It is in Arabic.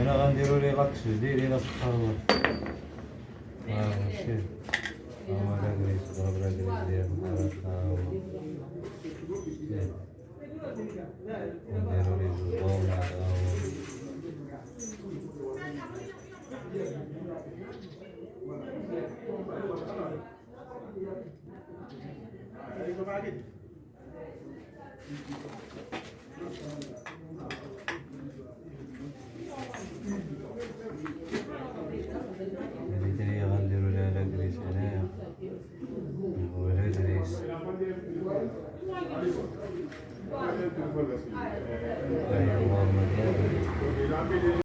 هنا غنديرو ليه لاكس جديد الى سخر ماشي هو لاكريس ضرب لاكريس ديال الحرارة ونديرو ليه زبون هذا هذه غنديرو ليها لاكريس هنايا هو لاكريس هاهي الورمة ديالها